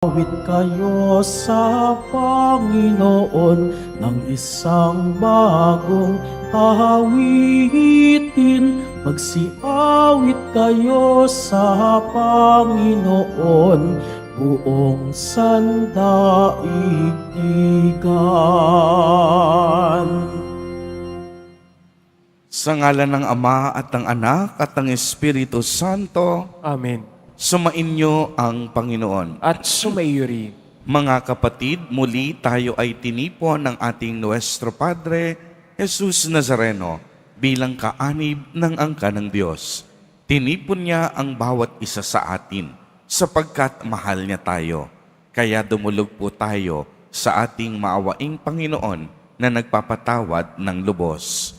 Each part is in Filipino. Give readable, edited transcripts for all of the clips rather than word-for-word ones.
Awit kayo sa Panginoon ng isang bagong awitin. Magsiawit kayo sa Panginoon, buong sandaigdigan. Sa ngalan ng Ama at ng Anak at ng Espiritu Santo, Amen. sumainyo ang Panginoon. At sumaiyo rin. Mga kapatid, muli tayo ay tinipon ng ating Nuestro Padre, Jesus Nazareno, bilang kaanib ng angka ng Diyos. Tinipon niya ang bawat isa sa atin, sapagkat mahal niya tayo. Kaya dumulog po tayo sa ating maawaing Panginoon na nagpapatawad ng lubos.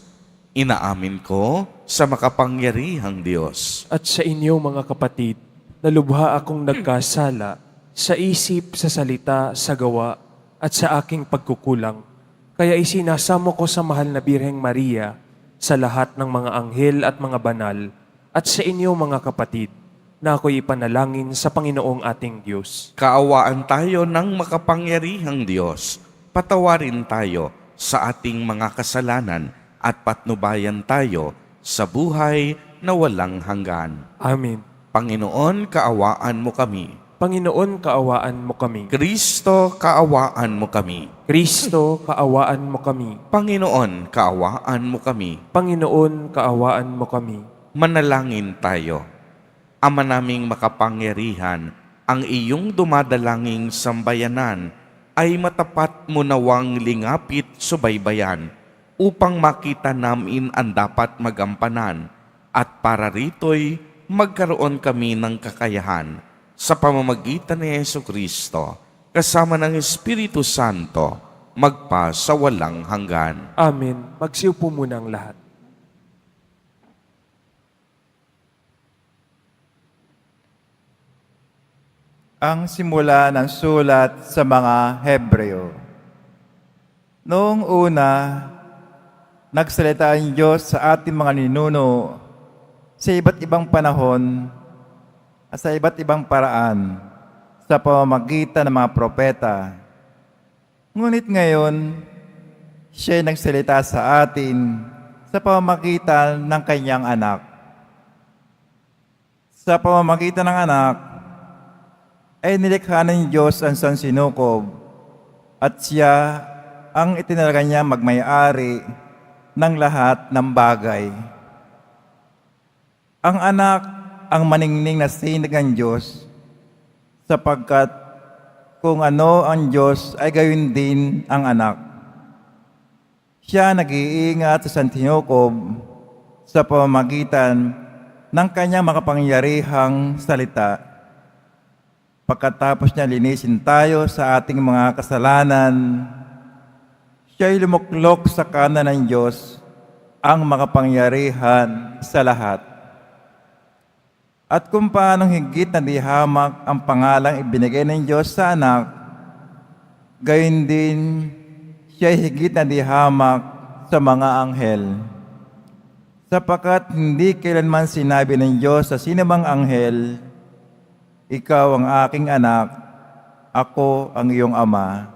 Inaamin ko sa makapangyarihang Diyos. At sa inyo mga kapatid, nalubha akong nagkasala sa isip, sa salita, sa gawa, at sa aking pagkukulang. Kaya isinasamo ko sa mahal na Birheng Maria, sa lahat ng mga anghel at mga banal, at sa inyo mga kapatid, na ako'y ipanalangin sa Panginoong ating Diyos. Kaawaan tayo ng makapangyarihang Diyos. Patawarin tayo sa ating mga kasalanan at patnubayan tayo sa buhay na walang hanggan. Amen. Panginoon, kaawaan mo kami. Panginoon, kaawaan mo kami. Kristo, kaawaan mo kami. Kristo, kaawaan mo kami. Panginoon, kaawaan mo kami. Panginoon, kaawaan mo kami. Manalangin tayo. Ama naming makapangyarihan, ang iyong dumadalanging sambayanan ay matapat mo nawang lingapit subaybayan upang makita namin ang dapat magampanan at para rito'y magkaroon kami ng kakayahan sa pamamagitan ni Jesucristo kasama ng Espiritu Santo magpa sa walang hanggan. Amen. Magsiupo muna ang lahat. Ang simula ng sulat sa mga Hebreo. Noong una, nagsalita ang Diyos sa ating mga ninuno sa iba't ibang panahon at sa iba't ibang paraan sa pamamagitan ng mga propeta. Ngunit ngayon, siya ay nagsalita sa atin sa pamamagitan ng kanyang anak. Sa pamamagitan ng anak, ay nilikha ng Diyos ang sansinukob at siya ang itinalaga niya magmay-ari ng lahat ng bagay. Ang anak ang maningning na sinag ng Diyos sapagkat kung ano ang Diyos ay gayon din ang anak. Siya nag-iingat sa sansinukob sa pamamagitan ng kanyang makapangyarihang salita. Pagkatapos niya linisin tayo sa ating mga kasalanan, siya'y lumuklok sa kanan ng Diyos, ang makapangyarihan sa lahat. At kung paanong higit na dihamak ang pangalang ibinigay ng Diyos sa anak, gayon din siya'y higit na dihamak sa mga anghel. Sapagkat hindi kailanman sinabi ng Diyos sa sinumang anghel, "Ikaw ang aking anak, ako ang iyong ama."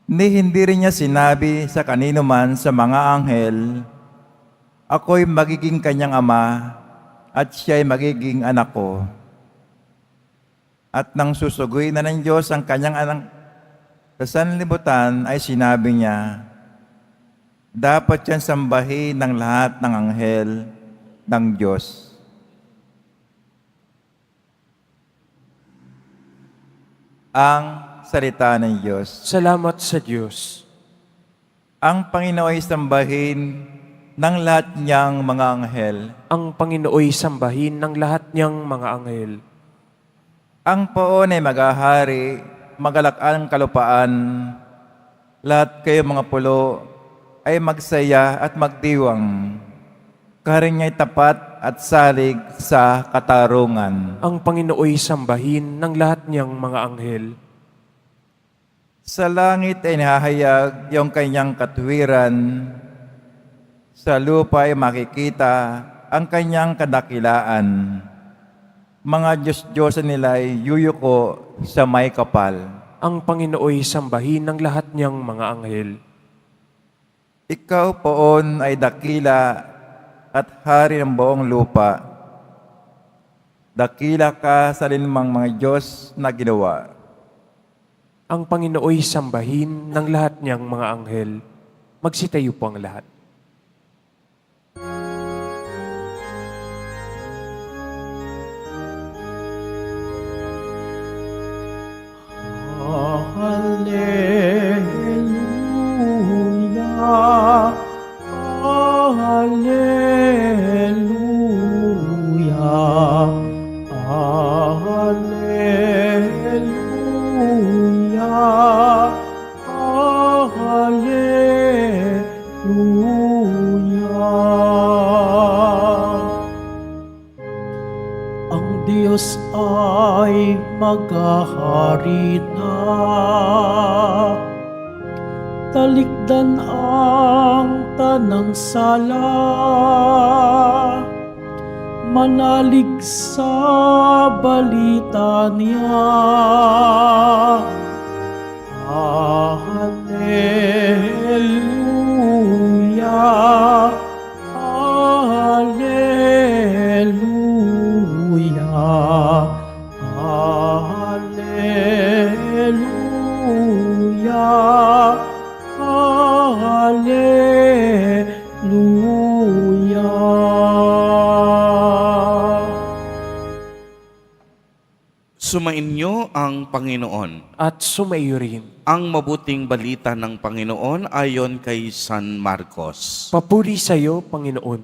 Hindi rin niya sinabi sa kanino man sa mga anghel, "Ako'y magiging kanyang ama at siya'y magiging anak ko." At nang susuguin na ng Diyos ang kanyang anak sa sanlibutan ay sinabi niya, dapat yan sambahin ng lahat ng anghel ng Diyos. Ang salita ng Diyos. Salamat sa Diyos. Ang Panginoon ay sambahin ng lahat niyang mga anghel. Ang Panginooy sambahin ng lahat niyang mga anghel. Ang poon ay maghahari, magalak ang kalupaan. Lahat kayo mga pulo ay magsaya at magdiwang. Karing niya'y tapat at salig sa katarungan. Ang Panginooy sambahin ng lahat niyang mga anghel. Sa langit ay nahahayag yung kanyang katuwiran. Sa lupa ay makikita ang kanyang kadakilaan. Mga Diyos-Diyosan nila ay yuyuko sa may kapal. Ang Panginooy sambahin ng lahat niyang mga anghel. Ikaw poon ay dakila at hari ng buong lupa. Dakila ka sa linmang mga Diyos na ginawa. Ang Panginooy sambahin ng lahat niyang mga anghel. Magsitayo po ang lahat. Hallelujah, Hallelujah, Hallelujah, Hallelujah. Ang Diyos ay maghahari na, talikdan ang tanang sala, manalig sa balita niya. Hallelujah, Hallelujah, Hallelujah, Hallelujah. Sumainyo ang Panginoon. At sumaiyo rin. Ang mabuting balita ng Panginoon ayon kay San Marcos. Papuri sa iyo, Panginoon.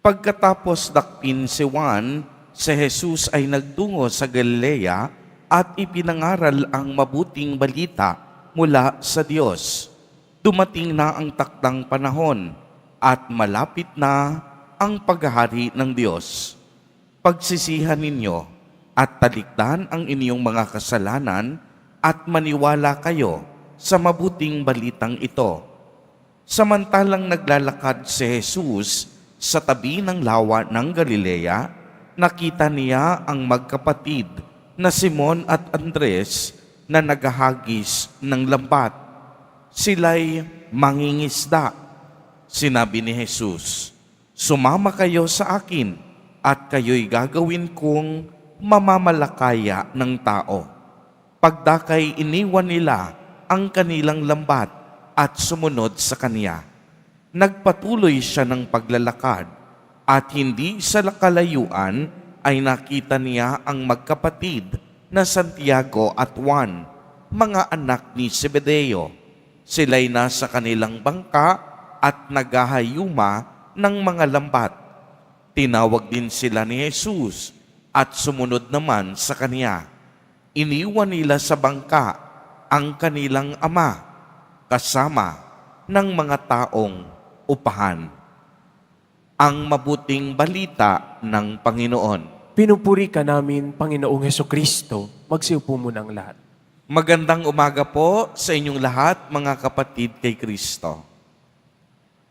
Pagkatapos dakpin si Juan, si Jesus ay nagtungo sa Galilea at ipinangaral ang mabuting balita mula sa Diyos. Dumating na ang takdang panahon at malapit na ang paghahari ng Diyos. Pagsisihan ninyo at talikdan ang inyong mga kasalanan at maniwala kayo sa mabuting balitang ito. Samantalang naglalakad si Jesus sa tabi ng lawa ng Galilea, nakita niya ang magkapatid na Simon at Andres na naghahagis ng lambat. Sila'y mangingisda. Sinabi ni Jesus, "Sumama kayo sa akin at kayo'y gagawin kong mamamalakaya ng tao." Pagdakay iniwan nila ang kanilang lambat at sumunod sa kanya. Nagpatuloy siya ng paglalakad at hindi sa kalayuan ay nakita niya ang magkapatid na Santiago at Juan, mga anak ni Zebedeo. Sila'y nasa kanilang bangka at naghahayuma ng mga lambat. Tinawag din sila ni Jesus at sumunod naman sa kanya. Iniwan nila sa bangka ang kanilang ama kasama ng mga taong upahan. Ang mabuting balita ng Panginoon. Pinupuri ka namin, Panginoong Hesukristo. Magsiupo muna ang lahat. Magandang umaga po sa inyong lahat, mga kapatid kay Kristo.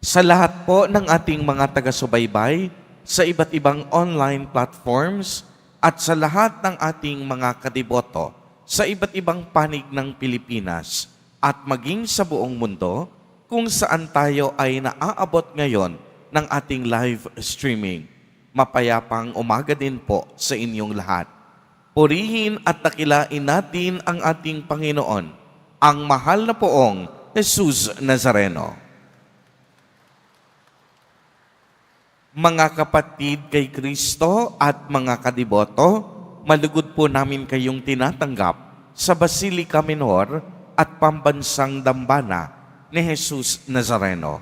Sa lahat po ng ating mga taga-subaybay sa iba't ibang online platforms at sa lahat ng ating mga kadiboto sa iba't ibang panig ng Pilipinas at maging sa buong mundo kung saan tayo ay naaabot ngayon ng ating live streaming. Mapayapang umaga din po sa inyong lahat. Purihin at takilain natin ang ating Panginoon, ang mahal na poong Jesus Nazareno. Mga kapatid kay Kristo at mga kadiboto, malugod po namin kayong tinatanggap sa Basilica Minor at Pambansang Dambana ni Jesus Nazareno.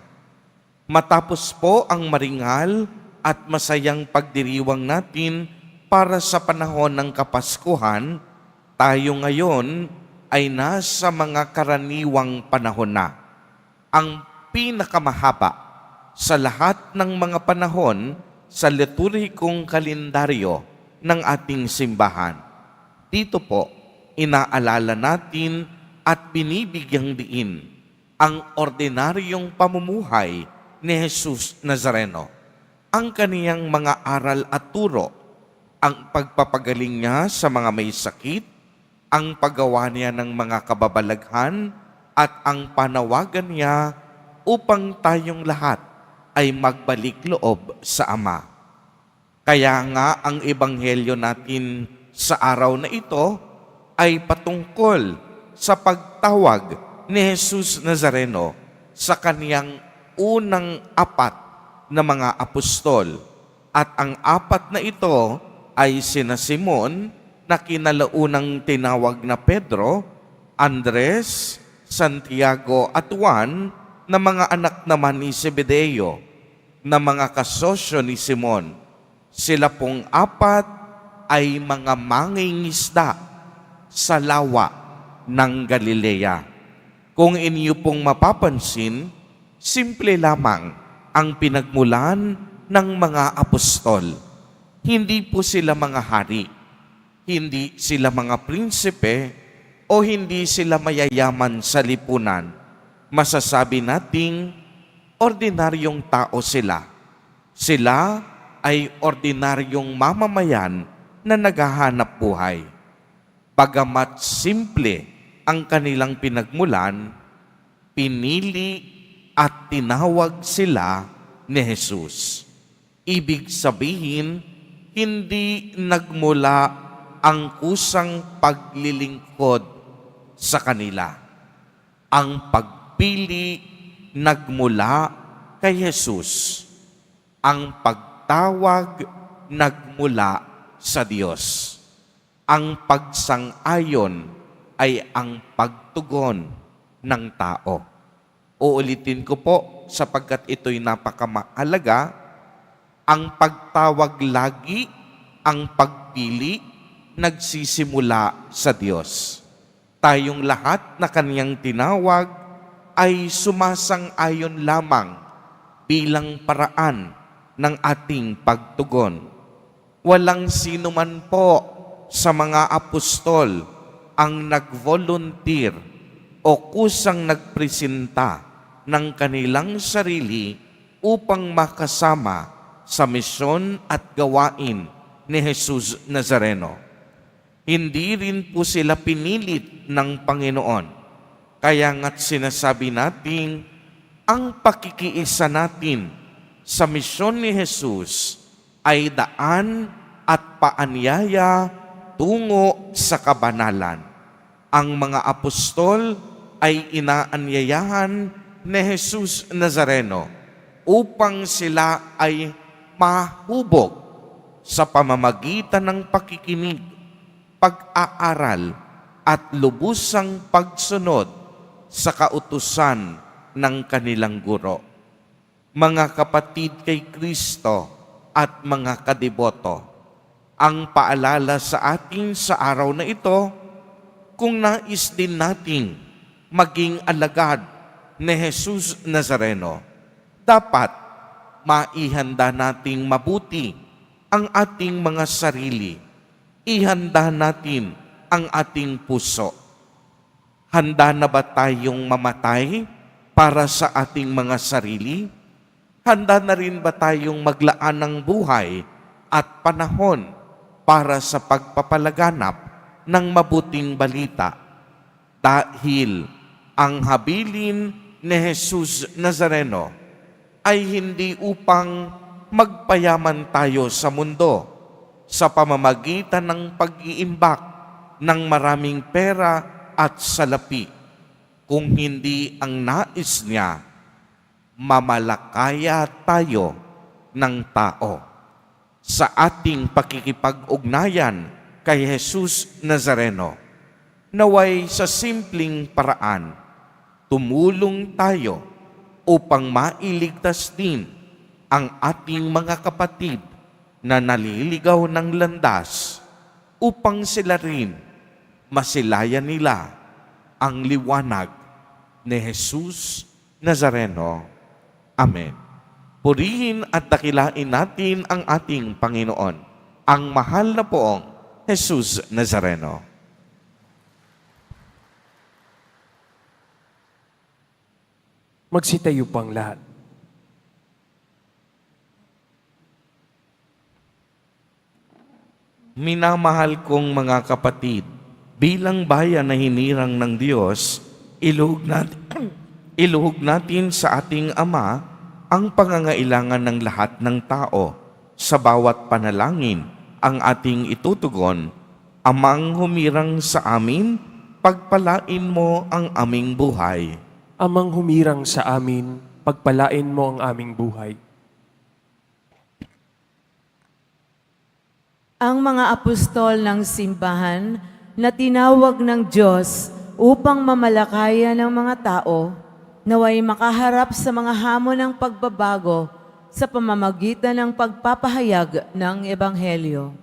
Matapos po ang maringal at masayang pagdiriwang natin para sa panahon ng Kapaskuhan, tayo ngayon ay nasa mga karaniwang panahon na. Ang pinakamahaba sa lahat ng mga panahon sa liturhikong kalendaryo ng ating simbahan. Dito po, inaalala natin at binibigyang diin ang ordinaryong pamumuhay ni Jesus Nazareno, ang kaniyang mga aral at turo, ang pagpapagaling niya sa mga may sakit, ang paggawa niya ng mga kababalaghan, at ang panawagan niya upang tayong lahat ay magbalik loob sa Ama. Kaya nga ang ebanghelyo natin sa araw na ito ay patungkol sa pagtawag ni Jesus Nazareno sa kaniyang unang 4 na mga apostol. At ang 4 na ito ay sina Simon na kinalaunang tinawag na Pedro, Andres, Santiago at Juan na mga anak naman ni Zebedeo na mga kasosyo ni Simon. Sila pong 4 ay mga mangingisda sa lawa ng Galilea. Kung inyo pong mapapansin, simple lamang ang pinagmulan ng mga apostol. Hindi po sila mga hari, hindi sila mga prinsipe, o hindi sila mayayaman sa lipunan. Masasabi nating ordinaryong tao sila. Sila ay ordinaryong mamamayan na naghahanap buhay. Bagamat simple ang kanilang pinagmulan, pinili at tinawag sila ni Jesus. Ibig sabihin, hindi nagmula ang kusang paglilingkod sa kanila. Ang pagpili nagmula kay Jesus. Ang pagtawag nagmula sa Diyos. Ang pagsang-ayon ay ang pagtugon ng tao. Uulitin ko po sapagkat ito'y napakamahalaga. Ang pagtawag lagi, ang pagpili, nagsisimula sa Diyos. Tayong lahat na kaniyang tinawag ay sumasang-ayon lamang bilang paraan ng ating pagtugon. Walang sino man po sa mga apostol ang nag-volunteer o kusang nagpresenta ng kanilang sarili upang makasama sa misyon at gawain ni Jesus Nazareno. Hindi rin po sila pinilit ng Panginoon. Kaya nga't sinasabi natin, ang pakikiisa natin sa misyon ni Jesus ay daan at paanyaya tungo sa kabanalan. Ang mga apostol ay inaanyayahan ni Jesus Nazareno upang sila ay mahubog sa pamamagitan ng pakikinig, pag-aaral at lubusang pagsunod sa kautusan ng kanilang guro. Mga kapatid kay Kristo at mga kadiboto, ang paalala sa atin sa araw na ito, kung nais din nating maging alagad ni Jesus Nazareno, dapat maihanda nating mabuti ang ating mga sarili. Ihanda natin ang ating puso. Handa na ba tayong mamatay para sa ating mga sarili? Handa na rin ba tayong maglaan ng buhay at panahon para sa pagpapalaganap ng mabuting balita? Dahil ang habilin ni Jesus Nazareno ay hindi upang magpayaman tayo sa mundo sa pamamagitan ng pag-iimbak ng maraming pera at salapi, kung hindi ang nais niya, mamalakaya tayo ng tao. Sa ating pakikipag-ugnayan kay Jesus Nazareno, naway sa simpleng paraan, tumulong tayo upang mailigtas din ang ating mga kapatid na naliligaw ng landas upang sila rin masilayan nila ang liwanag ni Jesus Nazareno. Amen. Purihin at dakilain natin ang ating Panginoon, ang mahal na poong Jesus Nazareno. Magsitayo pang lahat. Minamahal kong mga kapatid, bilang bayan na hinirang ng Diyos, iluhog natin sa ating Ama ang pangangailangan ng lahat ng tao. Sa bawat panalangin ang ating itutugon, Amang humirang sa amin, pagpalain mo ang aming buhay. Amang humirang sa amin, pagpalain mo ang aming buhay. Ang mga apostol ng simbahan na tinawag ng Diyos upang mamalakayan ng mga tao, naway makaharap sa mga hamon ng pagbabago sa pamamagitan ng pagpapahayag ng Ebanghelyo.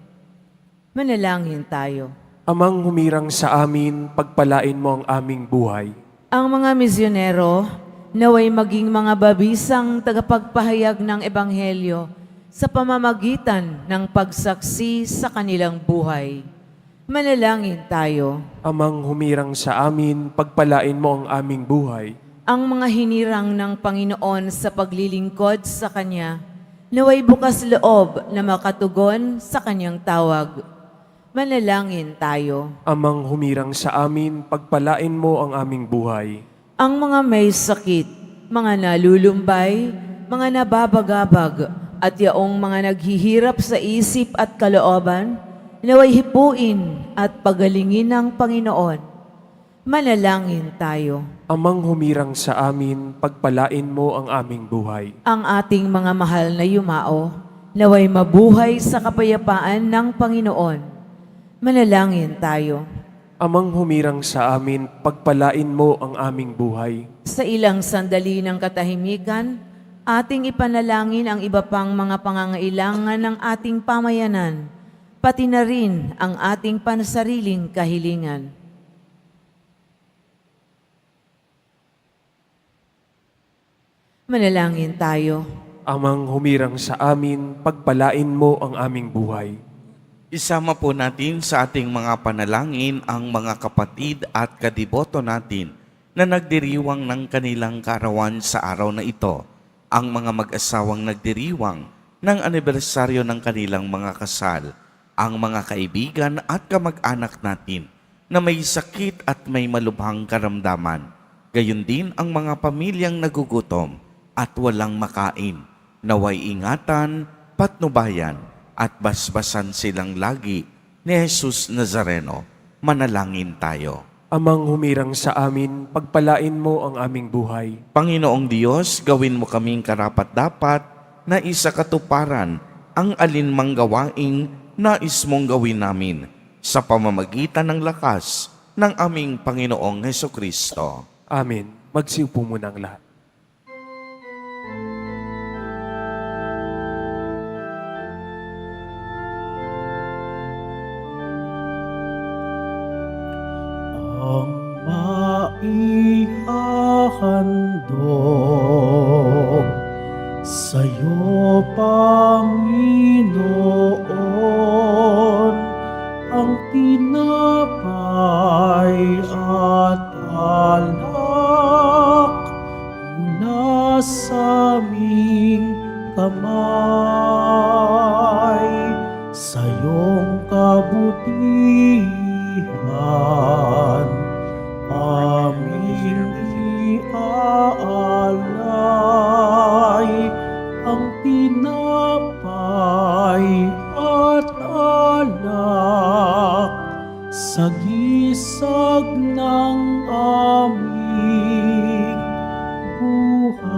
Manalangin tayo. Amang humirang sa amin, pagpalain mo ang aming buhay. Ang mga misyonero naway maging mga babisang tagapagpahayag ng Ebanghelyo sa pamamagitan ng pagsaksi sa kanilang buhay. Manalangin tayo. Amang humirang sa amin, pagpalain mo ang aming buhay. Ang mga hinirang ng Panginoon sa paglilingkod sa Kanya, naway bukas loob na makatugon sa Kanyang tawag. Manalangin tayo. Amang humirang sa amin, pagpalain mo ang aming buhay. Ang mga may sakit, mga nalulumbay, mga nababagabag, at yaong mga naghihirap sa isip at kalooban, naway hipuin at pagalingin ng Panginoon. Manalangin tayo. Amang humirang sa amin, pagpalain mo ang aming buhay. Ang ating mga mahal na yumao, naway mabuhay sa kapayapaan ng Panginoon. Manalangin tayo. Amang humirang sa amin, pagpalain mo ang aming buhay. Sa ilang sandali ng katahimikan, ating ipanalangin ang iba pang mga pangangailangan ng ating pamayanan, pati na rin ang ating pansariling kahilingan. Manalangin tayo. Amang humirang sa amin, pagpalain mo ang aming buhay. Isama po natin sa ating mga panalangin ang mga kapatid at kadiboto natin na nagdiriwang ng kanilang kaarawan sa araw na ito. Ang mga mag-asawang nagdiriwang ng anibersaryo ng kanilang mga kasal, ang mga kaibigan at kamag-anak natin na may sakit at may malubhang karamdaman, gayon din ang mga pamilyang nagugutom at walang makain, naway ingatan, patnubayan at basbasan silang lagi ni Jesus Nazareno. Manalangin tayo. Amang humirang sa amin, pagpalain mo ang aming buhay. Panginoong Diyos, gawin mo kaming karapat-dapat na isakatuparan ang alinmang gawaing nais mong gawin namin sa pamamagitan ng lakas ng aming Panginoong Hesukristo. Amen. Magsiupo muna ang lahat. Ang maihahandog sa'yo, Panginoon, ang tinapay at alak mula sa aming kamay, sa iyong kabutihan aming iaalay, ang tinapay at alak sa gisag ng aming buhay.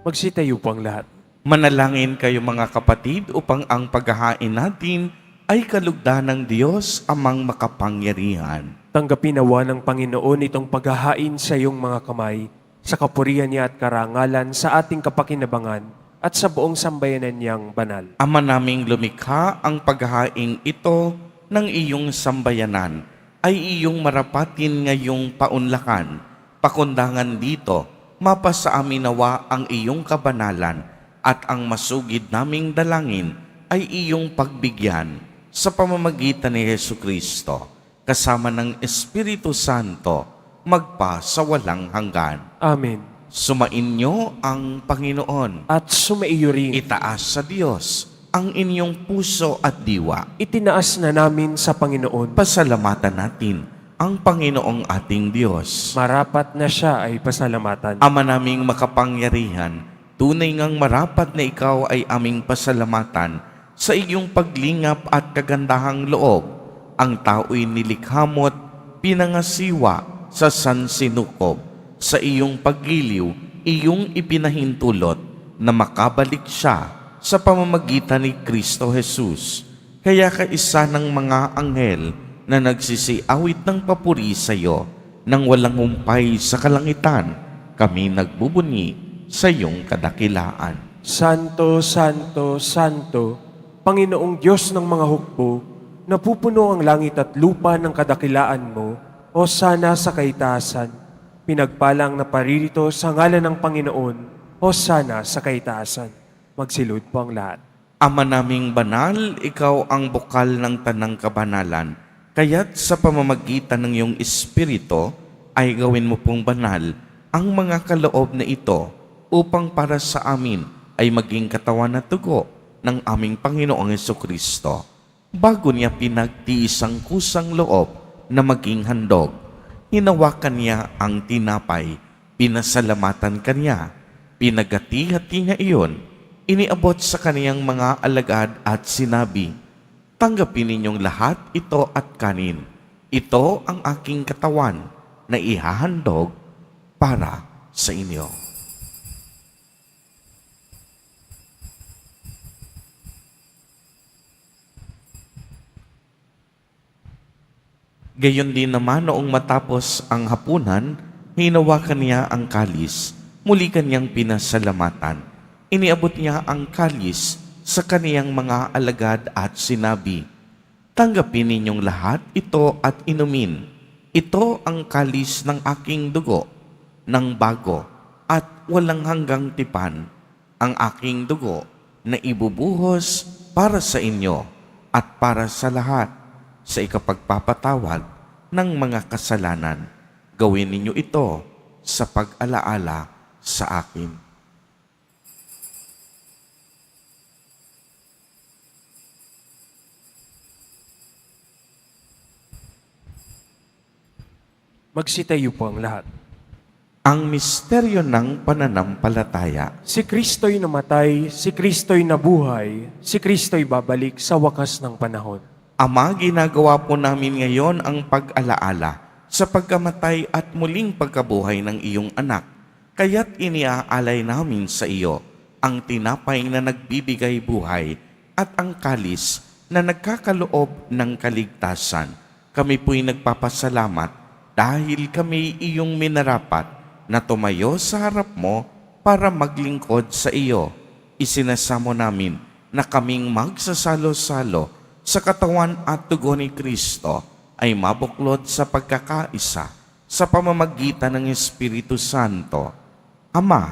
Magsitayo po ang lahat. Manalangin kayo mga kapatid upang ang paghahain natin ay kalugdan ng Diyos amang makapangyarihan. Tanggapin nawa ng Panginoon itong paghahain sa iyong mga kamay, sa kapurihan niya at karangalan, sa ating kapakinabangan, at sa buong sambayanan niyang banal. Ama naming lumikha, ang paghahain ito ng iyong sambayanan ay iyong marapatin ngayong paunlakan. Pakundangan dito, mapasa amin nawa ang iyong kabanalan at ang masugid naming dalangin ay iyong pagbigyan sa pamamagitan ni Hesukristo, kasama ng Espiritu Santo, magpa sa walang hanggan. Amen. Sumainyo ang Panginoon. At sumaiyo rin. Itaas sa Diyos ang inyong puso at diwa. Itinaas na namin sa Panginoon. Pasalamatan natin ang Panginoong ating Diyos. Marapat na siya ay pasalamatan. Ama naming makapangyarihan, tunay ngang marapat na ikaw ay aming pasalamatan sa iyong paglingap at kagandahang loob. Ang tao'y nilikha mo't pinangasiwa sa sansinukob. Sa iyong pagliliw, iyong ipinahintulot na makabalik siya sa pamamagitan ni Kristo Jesus. Kaya kaisa ng mga anghel na nagsisiawit ng papuri sa iyo nang walang humpay sa kalangitan, kami nagbubunyi sa iyong kadakilaan. Santo, Santo, Santo, Panginoong Diyos ng mga hukbo, napupuno ang langit at lupa ng kadakilaan mo, o sana sa kaitaasan. Pinagpalang na paririto sa ngalan ng Panginoon, o sana sa kaitaasan. Magsilud po ang lahat. Ama naming banal, ikaw ang bukal ng tanang kabanalan. Kaya't sa pamamagitan ng iyong Espiritu, ay gawin mo pong banal ang mga kaloob na ito upang para sa amin ay maging katawan at dugo ng aming Panginoong Hesukristo. Bago niya pinagtiis ang kusang loob na maging handog, hinawakan niya ang tinapay, pinasalamatan kanya, pinagati-hati niya iyon, iniabot sa kaniyang mga alagad at sinabi, "Tanggapin ninyong lahat ito at kanin. Ito ang aking katawan na ihahandog para sa inyo." Gayon din naman noong matapos ang hapunan, hinawakan niya ang kalis, muli kanyang pinasalamatan. Iniabot niya ang kalis sa kaniyang mga alagad at sinabi, "Tanggapin ninyong lahat ito at inumin. Ito ang kalis ng aking dugo, ng bago at walang hanggang tipan, ang aking dugo na ibubuhos para sa inyo at para sa lahat sa ikapagpapatawad ng mga kasalanan. Gawin ninyo ito sa pag-alaala sa akin." Magsitayo po ang lahat. Ang misteryo ng pananampalataya. Si Kristo'y namatay, si Kristo'y nabuhay, si Kristo'y babalik sa wakas ng panahon. Ama, ginagawa po namin ngayon ang pag-alaala sa pagkamatay at muling pagkabuhay ng iyong anak. Kaya't iniaalay namin sa iyo ang tinapay na nagbibigay buhay at ang kalis na nagkakaloob ng kaligtasan. Kami po'y nagpapasalamat dahil kami iyong minarapat na tumayo sa harap mo para maglingkod sa iyo. Isinasamo namin na kaming magsasalo-salo sa katawan at dugo ni Kristo ay mabuklod sa pagkakaisa sa pamamagitan ng Espiritu Santo. Ama,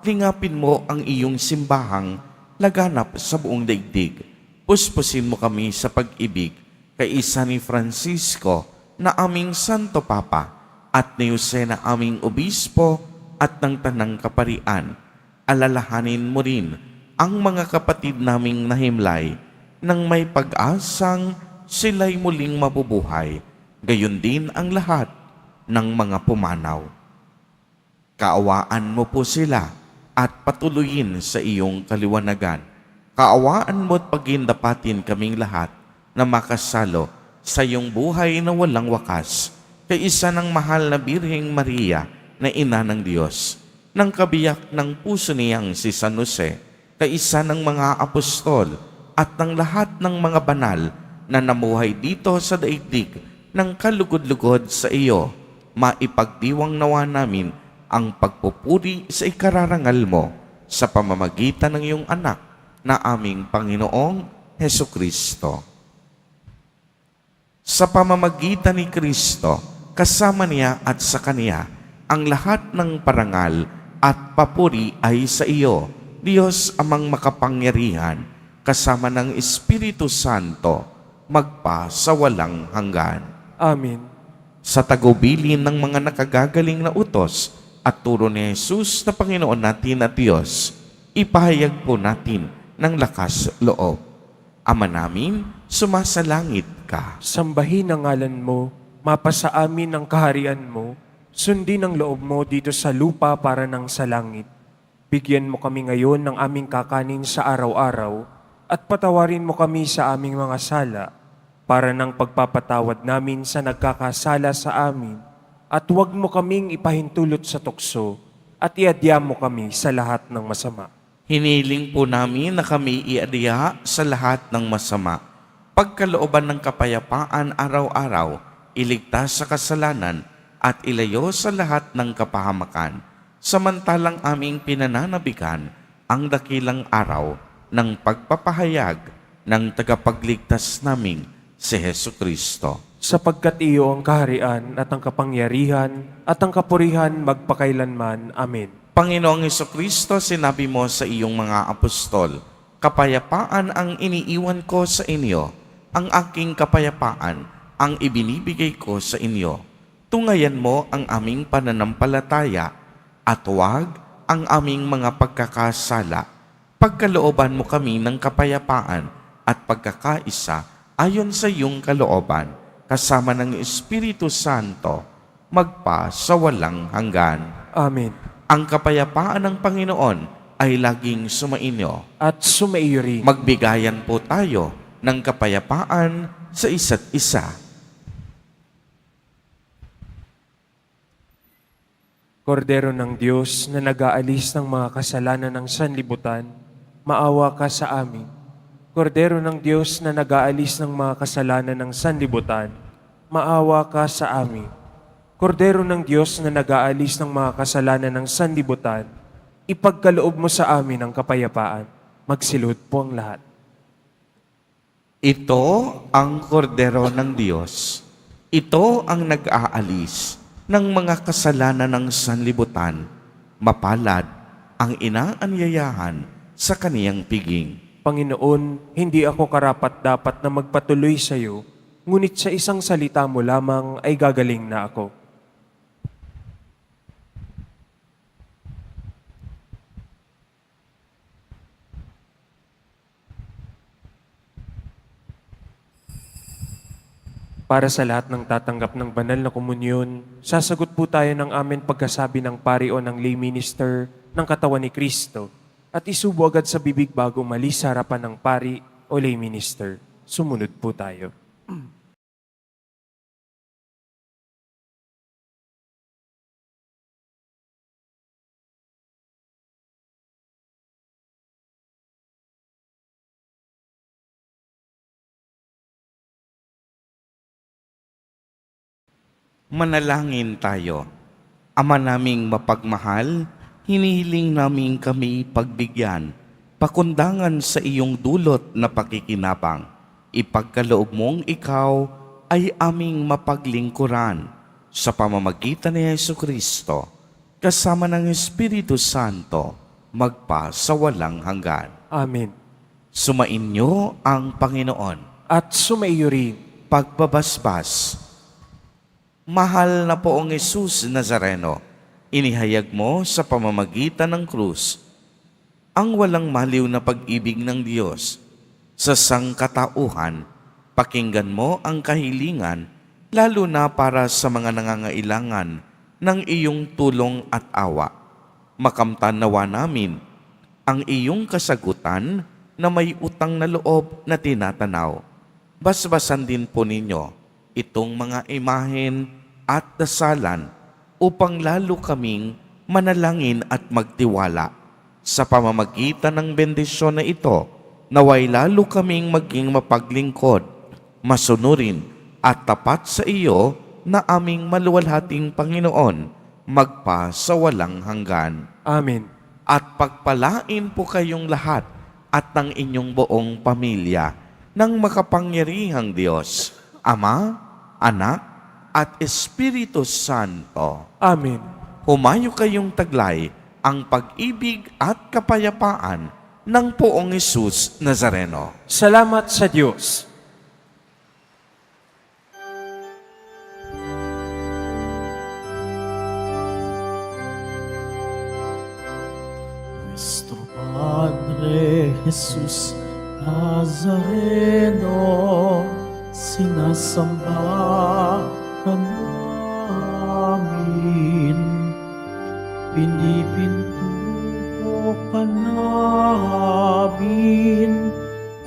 lingapin mo ang iyong simbahang laganap sa buong daigdig. Puspusin mo kami sa pag-ibig kay isa ni Francisco na aming Santo Papa at ni Jose na aming Obispo at ng Tanang Kaparian. Alalahanin mo rin ang mga kapatid naming nahimlay nang may pag-asang sila'y muling mabubuhay, gayon din ang lahat ng mga pumanaw. Kaawaan mo po sila at patuloyin sa iyong kaliwanagan. Kaawaan mo't pagindapatin kaming lahat na makasalo sa iyong buhay na walang wakas, kay isa ng mahal na Birheng Maria na ina ng Diyos, ng kabiyak ng puso niyang si San Jose, kay isa ng mga apostol at ng lahat ng mga banal na namuhay dito sa daigdig ng kalugod-lugod sa iyo, maipagdiwang nawa namin ang pagpupuri sa ikararangal mo sa pamamagitan ng iyong anak na aming Panginoong Hesukristo. Sa pamamagitan ni Kristo, kasama niya at sa Kaniya, ang lahat ng parangal at papuri ay sa iyo, Diyos amang makapangyarihan, kasama ng Espiritu Santo, magpa sa walang hanggan. Amen. Sa tagubilin ng mga nakagagaling na utos, at turo ni Jesus na Panginoon natin at Diyos, ipahayag po natin ng lakas loob. Ama namin, sumasalangit ka. Sambahin ang ngalan mo, mapasa amin ang kaharian mo, sundin ang loob mo dito sa lupa para ng sa langit. Bigyan mo kami ngayon ng aming kakanin sa araw-araw at patawarin mo kami sa aming mga sala para ng pagpapatawad namin sa nagkakasala sa amin at huwag mo kaming ipahintulot sa tukso at iadya mo kami sa lahat ng masama. Hiniling po namin na kami iadya sa lahat ng masama. Pagkalooban ng kapayapaan araw-araw, iligtas sa kasalanan at ilayo sa lahat ng kapahamakan. Samantalang aming pinananabikan ang dakilang araw ng pagpapahayag ng tagapagligtas naming si Jesucristo. Sapagkat iyo ang kaharian at ang kapangyarihan at ang kapurihan magpakailanman. Amen. Panginoong Jesucristo, sinabi mo sa iyong mga apostol, kapayapaan ang iniiwan ko sa inyo, ang aking kapayapaan ang ibinibigay ko sa inyo. Tungayan mo ang aming pananampalataya at huwag ang aming mga pagkakasala. Pagkalooban mo kami ng kapayapaan at pagkakaisa ayon sa iyong kalooban, kasama ng Espiritu Santo, magpa sa walang hanggan. Amen. Ang kapayapaan ng Panginoon ay laging sumainyo. At sumaiyo rin. Magbigayan po tayo ng kapayapaan sa isa't isa. Kordero ng Diyos na nag-aalis ng mga kasalanan ng sanlibutan, maawa ka sa amin. Kordero ng Diyos na nag-aalis ng mga kasalanan ng sanlibutan, maawa ka sa amin. Kordero ng Diyos na nag-aalis ng mga kasalanan ng sanlibutan, ipagkaloob mo sa amin ang kapayapaan. Magsilod po ang lahat. Ito ang kordero ng Diyos. Ito ang nag-aalis ng mga kasalanan ng sanlibutan. Mapalad ang inaanyayahan sa kaniyang piging. Panginoon, hindi ako karapat-dapat na magpatuloy sa iyo, ngunit sa isang salita mo lamang ay gagaling na ako. Para sa lahat ng tatanggap ng banal na komunyon, sasagot po tayo ng amen pagkasabi ng pari o ng lay minister ng katawan ni Kristo at isubo agad sa bibig bago umalis sa harapan ng pari o lay minister. Sumunod po tayo. Manalangin tayo. Ama naming mapagmahal, hinihiling namin kami pagbigyan, pakundangan sa iyong dulot na pakikinabang. Ipagkaloob mong ikaw ay aming mapaglingkuran sa pamamagitan ni Jesucristo, kasama ng Espiritu Santo, magpa sa walang hanggan. Amen. Sumainyo ang Panginoon. At sumaiyo rin. Pagbabasbas. Mahal na poong Jesus Nazareno, inihayag mo sa pamamagitan ng krus ang walang maliw na pag-ibig ng Diyos sa sangkatauhan. Pakinggan mo ang kahilingan, lalo na para sa mga nangangailangan ng iyong tulong at awa. Makamtan nawa namin ang iyong kasagutan na may utang na loob na tinatanaw. Basbasan din po ninyo itong mga imahen at dasalan upang lalo kaming manalangin at magtiwala. Sa pamamagitan ng bendisyon na ito, naway lalo kaming maging mapaglingkod, masunurin at tapat sa iyo na aming maluwalhating Panginoon, magpa sa walang hanggan. Amen. At pagpalain po kayong lahat at ng inyong buong pamilya ng makapangyarihang Diyos, Ama, Anak, at Espiritu Santo. Amen. Humayo kayong taglay ang pag-ibig at kapayapaan ng poong Jesus Nazareno. Salamat sa Diyos. Padre Jesus Nazareno, sinasamba ka namin. Pinipintuho ka namin,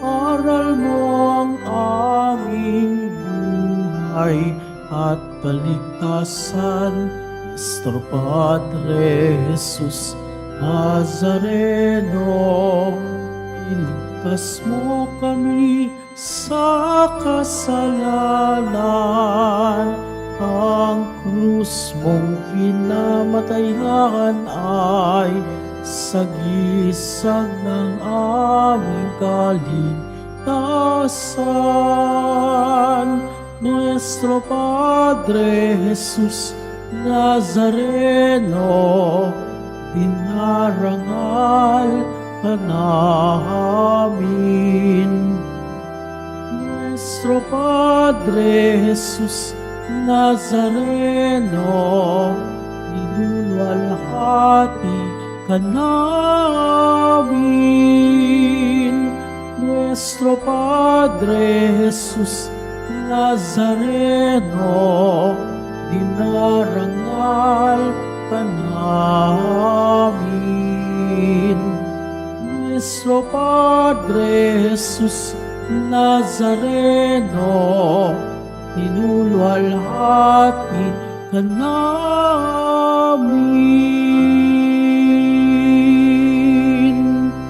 aral mo ang aming buhay at kaligtasan. Nuestro Padre Jesus Nazareno, iligtas mo kami sa kasalanan. Ang krus mong kinamatayan ay sagisag ng aming kaligtasan. Nuestro Padre Jesus Nazareno, dinarangal ka namin. Nuestro Padre Jesus Nazareno, niluluwalhati ka namin. Nuestro Padre Jesus Nazareno, dinarangal ka namin. Nuestro Padre Jesus Nazareno, niluluwalhati ka namin.